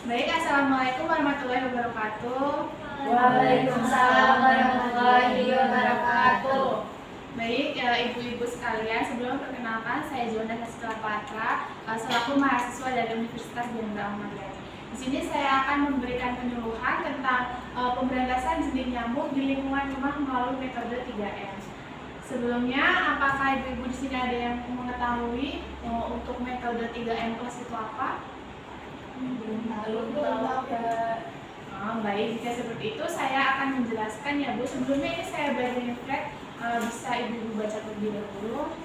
Baik, Assalamualaikum warahmatullahi wabarakatuh. Waalaikumsalam warahmatullahi wabarakatuh. Baik, ibu-ibu sekalian, sebelum perkenalkan, saya Jonda Haskala Patra, selaku mahasiswa dari Universitas Jenderal Ahmad Yani. Di sini saya akan memberikan penyuluhan tentang pemberantasan jentik nyamuk di lingkungan rumah melalui metode 3M. Sebelumnya, apakah ibu-ibu di sini ada yang mengetahui untuk metode 3M plus itu apa? Baik, jika seperti itu saya akan menjelaskan ya Bu. Sebelumnya ini saya beri slide, bisa ibu-ibu baca terlebih dahulu.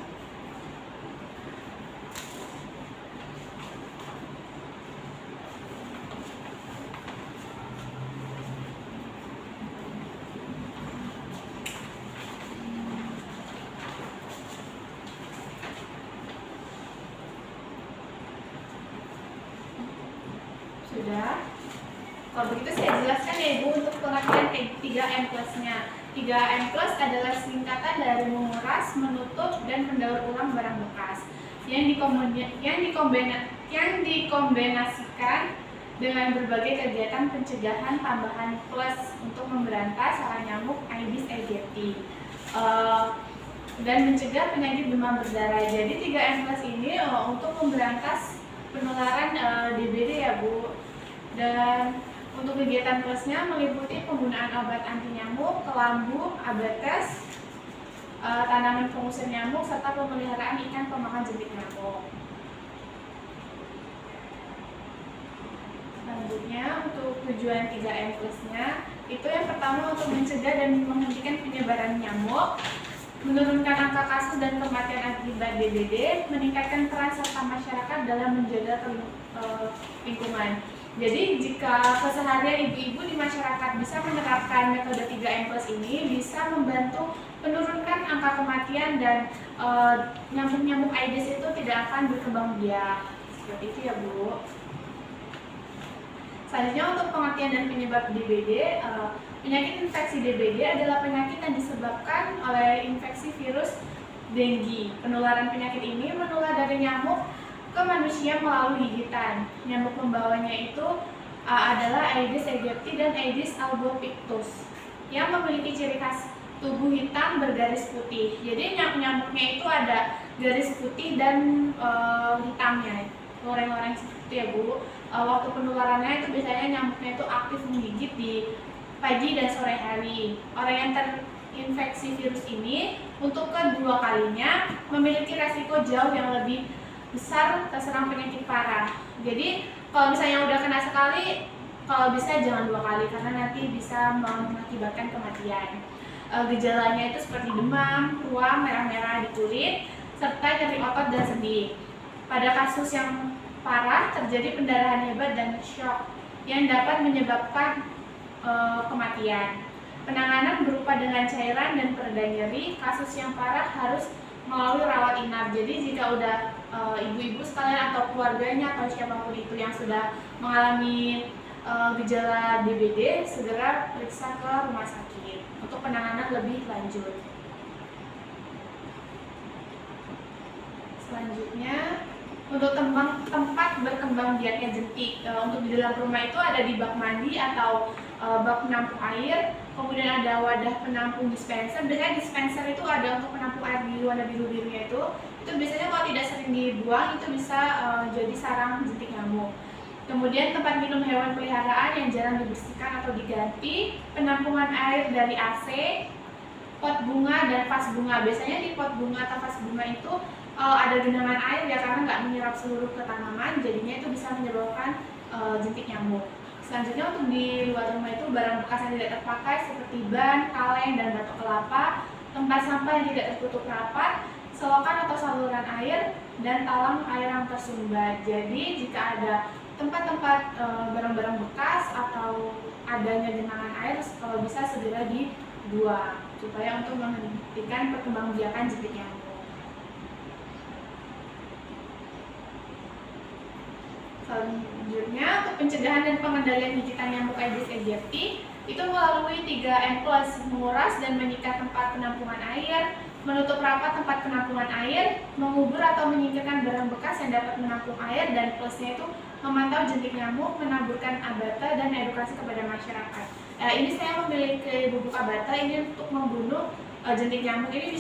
Sudah. Kalau begitu saya jelaskan ya Ibu untuk pengertian 3M plusnya. 3M plus adalah singkatan dari menguras, menutup, dan mendaur ulang barang bekas yang dikombinasikan dengan berbagai kegiatan pencegahan tambahan plus untuk memberantas sarang nyamuk Aedes aegypti dan mencegah penyakit demam berdarah. Jadi 3M plus ini untuk memberantas penularan DBD ya Bu. Dan untuk kegiatan plusnya meliputi penggunaan obat anti nyamuk, kelambu, abates, tanaman pengusir nyamuk, serta pemeliharaan ikan pemakan jentik nyamuk. Selanjutnya untuk tujuan 3M plusnya, itu yang pertama untuk mencegah dan menghentikan penyebaran nyamuk, menurunkan angka kasus dan kematian akibat DBD, meningkatkan peran serta masyarakat dalam menjaga lingkungan. Jadi jika keseharian ibu-ibu di masyarakat bisa menerapkan metode 3M plus ini, bisa membantu menurunkan angka kematian dan nyamuk-nyamuk Aedes itu tidak akan berkembang biak. Seperti itu ya Bu. Selanjutnya untuk pengertian dan penyebab DBD, penyakit infeksi DBD adalah penyakit yang disebabkan oleh infeksi virus dengue. Penularan penyakit ini menular dari nyamuk ke manusia melalui gigitan. Nyamuk pembawanya itu adalah Aedes aegypti dan Aedes albopictus yang memiliki ciri khas tubuh hitam bergaris putih. Jadi nyamuk-nyamuknya itu ada garis putih dan hitamnya, loreng-loreng seperti itu ya Bu. Waktu penularannya itu biasanya nyamuknya itu aktif menggigit di pagi dan sore hari. Orang yang terinfeksi virus ini untuk kedua kalinya memiliki resiko jauh yang lebih besar terserang penyakit parah. Jadi kalau misalnya udah kena sekali, kalau bisa jangan 2 kali karena nanti bisa mengakibatkan kematian. Gejalanya itu seperti demam, ruam, merah-merah di kulit, serta nyeri otot dan sendi. Pada kasus yang parah terjadi pendarahan hebat dan shock yang dapat menyebabkan kematian. Penanganan berupa dengan cairan dan pereda nyeri. Kasus yang parah harus melalui rawat inap. Jadi jika udah ibu-ibu sekalian atau keluarganya atau siapapun itu yang sudah mengalami gejala DBD, segera periksa ke rumah sakit untuk penanganan lebih lanjut. Selanjutnya untuk tempat berkembang biaknya jentik, untuk di dalam rumah itu ada di bak mandi atau bak penampung air, kemudian ada wadah penampung dispenser. Biasanya dispenser itu ada untuk penampung air di warna biru-birunya itu biasanya kalau tidak sering dibuang itu bisa jadi sarang jentik nyamuk. Kemudian tempat minum hewan peliharaan yang jarang dibersihkan atau diganti, penampungan air dari AC, pot bunga dan vas bunga. Biasanya di pot bunga atau vas bunga itu ada genangan air ya karena nggak menyerap seluruh ke tanaman, jadinya itu bisa menyebabkan jentik nyamuk. Selanjutnya untuk di luar rumah itu barang bekas yang tidak terpakai seperti ban, kaleng, dan batok kelapa, tempat sampah yang tidak tertutup rapat, selokan atau saluran air, dan talang air yang tersumbat. Jadi jika ada tempat-tempat barang-barang bekas atau adanya genangan air, kalau bisa segera dibuang supaya untuk menghentikan perkembangbiakan jentik nyamuk. Selanjutnya untuk pencegahan dan pengendalian gigitan nyamuk Aedes aegypti itu melalui 3M plus, menguras dan menyikat tempat penampungan air, menutup rapat tempat penampungan air, mengubur atau menyingkirkan barang bekas yang dapat menampung air, dan plusnya itu memantau jentik nyamuk, menaburkan abata, dan edukasi kepada masyarakat. Ini saya memiliki bubuk abata ini untuk membunuh jentik nyamuk. Ini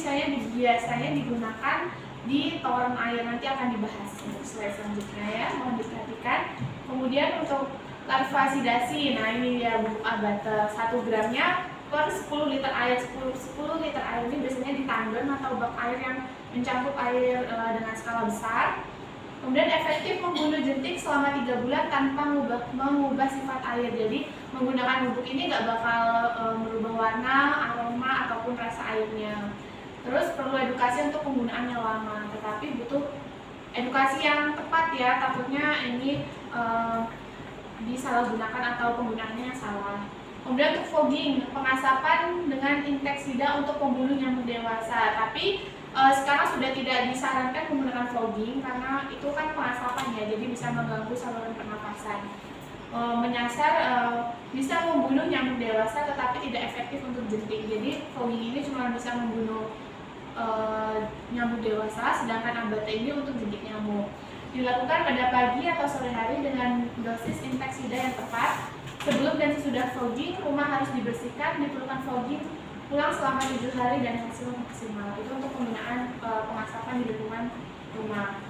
biasanya digunakan di toren air, nanti akan dibahas untuk slide selanjutnya ya, mohon diperhatikan. Kemudian untuk larvasidasi, nah ini dia bubuk abata 1 gramnya per 10 liter air. 10 liter air ini biasanya di tangga atau bak air yang mencakup air dengan skala besar. Kemudian efektif membunuh jentik selama 3 bulan tanpa mengubah sifat air. Jadi menggunakan bubuk ini nggak bakal merubah warna, aroma, ataupun rasa airnya. Terus perlu edukasi untuk penggunaannya lama, tetapi butuh edukasi yang tepat ya, takutnya ini disalahgunakan atau penggunaannya yang salah. Kemudian untuk fogging, pengasapan dengan insektisida untuk pembunuh nyamuk dewasa. Tapi sekarang sudah tidak disarankan menggunakan fogging karena itu kan pengasapan ya, jadi bisa mengganggu saluran pernapasan. Menyasar bisa membunuh nyamuk dewasa tetapi tidak efektif untuk jentik. Jadi fogging ini cuma bisa membunuh nyamuk dewasa, sedangkan abata ini untuk jentik nyamuk. Dilakukan pada pagi atau sore hari dengan dosis insektisida yang tepat. Sebelum dan sesudah fogging, rumah harus dibersihkan. Diperlukan fogging ulang selama 7 hari dan hasil maksimal. Itu untuk penggunaan pengasapan di lingkungan rumah.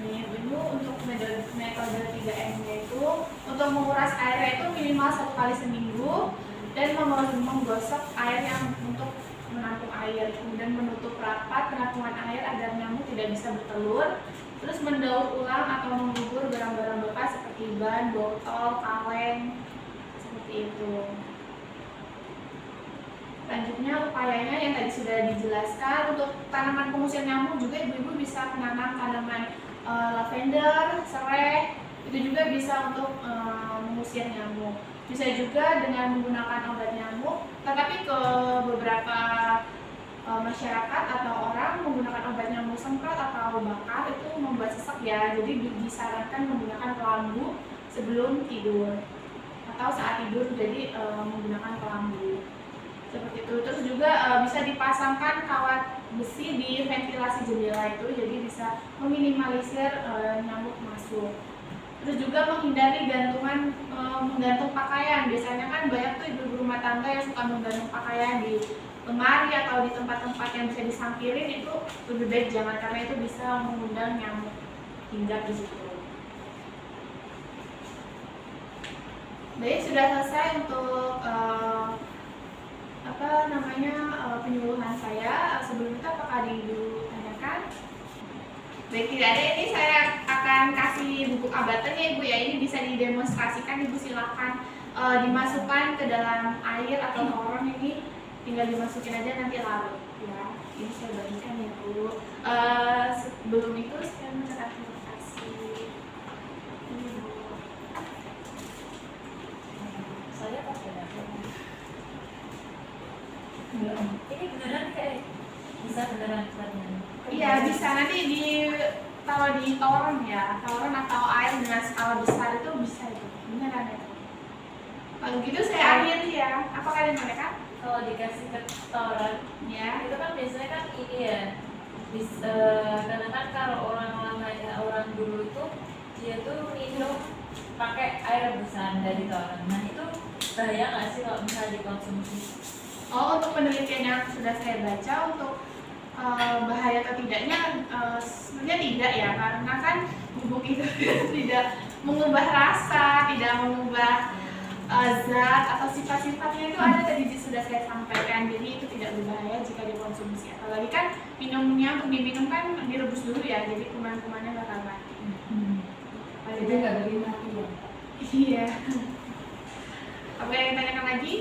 Ini untuk metode 3M-nya itu untuk menguras air itu minimal 1 kali seminggu dan menggosok air yang untuk menampung air, kemudian menutup rapat penampungan air agar nyamuk tidak bisa bertelur. Terus mendaur ulang atau mengubur barang-barang bekas seperti ban, botol, kaleng, seperti itu. Selanjutnya upayanya yang tadi sudah dijelaskan. Untuk tanaman pengusir nyamuk juga ibu-ibu bisa menanam tanaman lavender, serai, itu juga bisa untuk mengusir nyamuk. Bisa juga dengan menggunakan obat nyamuk, tetapi ke beberapa masyarakat atau orang menggunakan obat nyamuk semprot atau bakar itu membuat sesak ya, jadi disarankan menggunakan kelambu sebelum tidur atau saat tidur, jadi menggunakan kelambu seperti itu. Terus juga bisa dipasangkan kawat besi di ventilasi jendela itu, jadi bisa meminimalisir nyamuk masuk. Terus juga menghindari menggantung pakaian. Biasanya kan banyak tuh ibu rumah tangga yang suka menggantung pakaian di lemari atau di tempat-tempat yang bisa disampirin, itu lebih baik jangan, karena itu bisa mengundang nyamuk hinggap di situ. Baik, sudah selesai untuk penyuluhan saya. Sebelum itu apakah ada yang ditanyakan? Baik, tidak ada. Ini saya akan kasih bubuk abatanya ibu ya. Ini bisa didemonstrasikan, ibu silakan dimasukkan ke dalam air atau toren, ini tinggal dimasukin aja nanti larut ya. Ini saya bagikan ya bu. Sebelum itu saya mencatat terima kasih. Ini bu. Saya pakai ini beneran kayak bisa beneran beneran. Iya bisa, nanti ditaruh di toren ya, toren atau air dengan skala besar itu bisa itu beneran ya. Kalau gitu saya akhiri ya. Apa kalian mereka? Kalau dikasih ke toren Ya. itu kan biasanya kan ini ya, bisa karena kan kalau orang lama ya, orang dulu itu dia tuh minum pakai air rebusan dari toren. Nah itu bahaya nggak sih kalau misalnya dikonsumsi? Oh, untuk penelitian yang sudah saya baca untuk bahaya atau tidaknya sebenarnya tidak ya, karena kan bubuk itu tidak mengubah rasa, tidak mengubah zat atau sifat-sifatnya itu ada tadi sudah saya sampaikan, jadi itu tidak berbahaya jika dikonsumsi. Apalagi kan minumnya untuk diminum kan direbus dulu ya, jadi kuman-kumannya bakal mati. Jadi nggak dari mati ya? Iya. Apa yang ditanyakan lagi?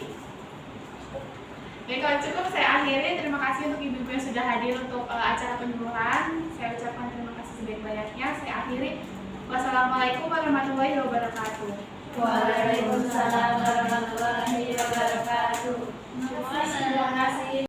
Oke, kalau cukup saya akhiri. Terima kasih untuk ibu-ibu yang sudah hadir untuk acara penyuluhan. Saya ucapkan terima kasih sebaik-banyaknya. Saya akhiri. Wassalamualaikum warahmatullahi wabarakatuh. Waalaikumsalam warahmatullahi wabarakatuh. Terima kasih.